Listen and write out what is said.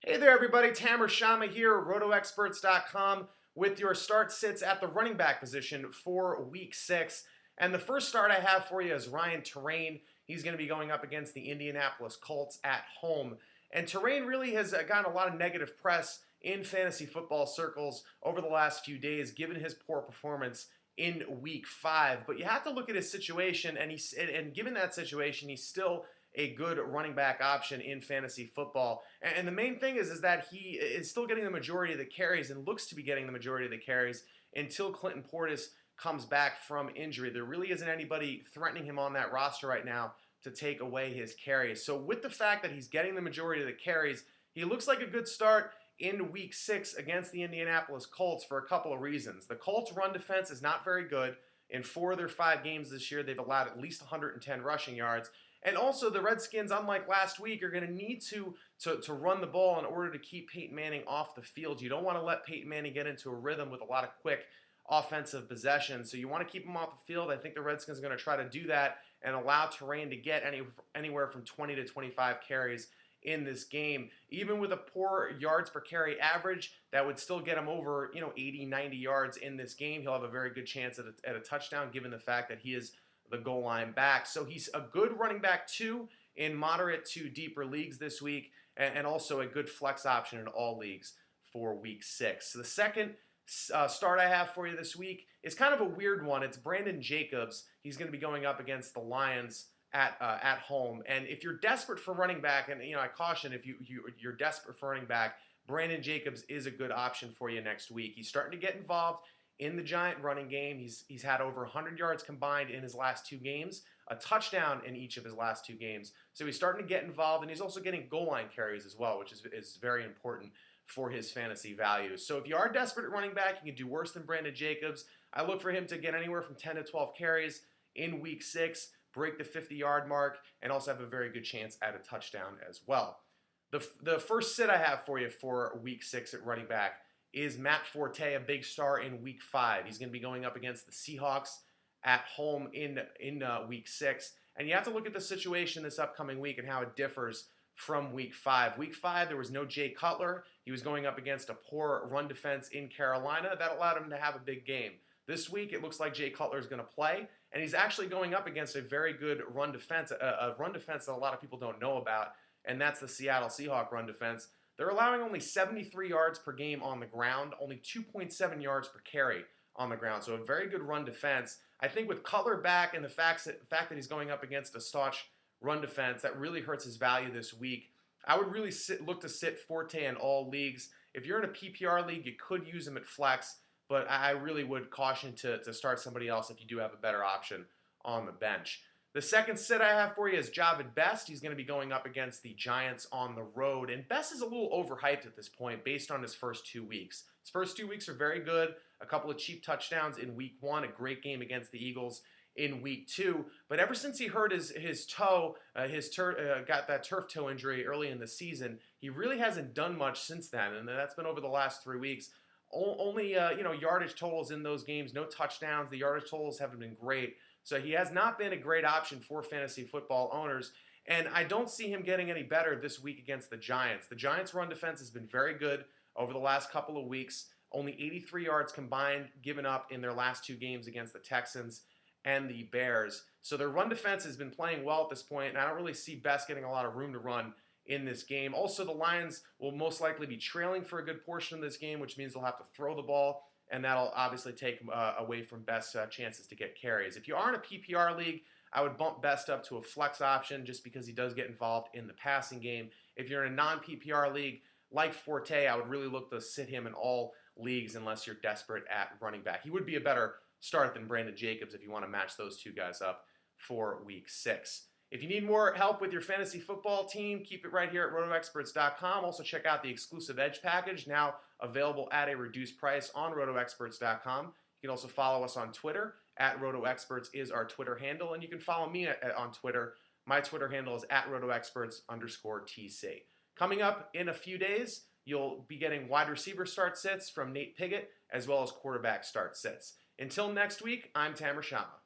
Hey there, everybody. Tamer Chamma here, RotoExperts.com, with your start sits at the running back position for Week 6. And the first start I have for you is Ryan Terrain. He's going to be going up against the Indianapolis Colts at home. And Terrain really has gotten a lot of negative press in fantasy football circles over the last few days, given his poor performance in Week 5. But you have to look at his situation, and given that situation, he's still a good running back option in fantasy football. And the main thing is that he is still getting the majority of the carries and looks to be getting the majority of the carries until Clinton Portis comes back from injury. There really isn't anybody threatening him on that roster right now to take away his carries. So with the fact that he's getting the majority of the carries, he looks like a good start in Week 6 against the Indianapolis Colts for a couple of reasons. The Colts' run defense is not very good. In 4 of their 5 games this year, they've allowed at least 110 rushing yards. And also, the Redskins, unlike last week, are going to need to run the ball in order to keep Peyton Manning off the field. You don't want to let Peyton Manning get into a rhythm with a lot of quick offensive possessions. So you want to keep him off the field. I think the Redskins are going to try to do that and allow Terrain to get anywhere from 20 to 25 carries in this game. Even with a poor yards per carry average, that would still get him over 80, 90 yards in this game. He'll have a very good chance at a touchdown, given the fact that he is the goal line back. So he's a good running back 2 in moderate to deeper leagues this week, and also a good flex option in all leagues for Week 6. So the second start I have for you this week is kind of a weird one. It's Brandon Jacobs. He's going to be going up against the Lions at home. And if you're desperate for running back, and I caution if you're desperate for running back, Brandon Jacobs is a good option for you next week. He's starting to get involved in the Giant running game. He's had over 100 yards combined in his last 2 games, a touchdown in each of his last 2 games. So he's starting to get involved, and he's also getting goal line carries as well, which is very important for his fantasy value. So if you are desperate at running back, you can do worse than Brandon Jacobs. I look for him to get anywhere from 10 to 12 carries in Week 6, break the 50-yard mark, and also have a very good chance at a touchdown as well. The first sit I have for you for Week 6 at running back is Matt Forte, a big star in Week 5. He's going to be going up against the Seahawks at home in Week 6. And you have to look at the situation this upcoming week and how it differs from Week 5. Week 5, there was no Jay Cutler. He was going up against a poor run defense in Carolina. That allowed him to have a big game. This week, it looks like Jay Cutler is going to play, and he's actually going up against a very good run defense, a run defense that a lot of people don't know about, and that's the Seattle Seahawks run defense. They're allowing only 73 yards per game on the ground, only 2.7 yards per carry on the ground. So a very good run defense. I think with Cutler back and the fact that he's going up against a staunch run defense, that really hurts his value this week. I would really look to sit Forte in all leagues. If you're in a PPR league, you could use him at flex, but I really would caution to start somebody else if you do have a better option on the bench. The second sit I have for you is Javid Best. He's going to be going up against the Giants on the road. And Best is a little overhyped at this point based on his first 2 weeks. His first 2 weeks are very good. A couple of cheap touchdowns in Week 1, a great game against the Eagles in Week 2. But ever since he hurt his toe, got that turf toe injury early in the season, he really hasn't done much since then. And that's been over the last 3 weeks. Only yardage totals in those games, no touchdowns. The yardage totals haven't been great. So he has not been a great option for fantasy football owners, and I don't see him getting any better this week against the Giants. The Giants' run defense has been very good over the last couple of weeks, only 83 yards combined given up in their last 2 games against the Texans and the Bears. So their run defense has been playing well at this point, and I don't really see Best getting a lot of room to run in this game. Also, the Lions will most likely be trailing for a good portion of this game, which means they'll have to throw the ball, and that'll obviously take away from Best's chances to get carries. If you are in a PPR league, I would bump Best up to a flex option just because he does get involved in the passing game. If you're in a non-PPR league like Forte, I would really look to sit him in all leagues unless you're desperate at running back. He would be a better start than Brandon Jacobs if you want to match those 2 guys up for Week 6. If you need more help with your fantasy football team, keep it right here at RotoExperts.com. Also check out the exclusive Edge package, now available at a reduced price on RotoExperts.com. You can also follow us on Twitter. At RotoExperts is our Twitter handle, and you can follow me on Twitter. My Twitter handle is at RotoExperts_TC. Coming up in a few days, you'll be getting wide receiver start sits from Nate Piggott, as well as quarterback start sits. Until next week, I'm Tamer Chamma.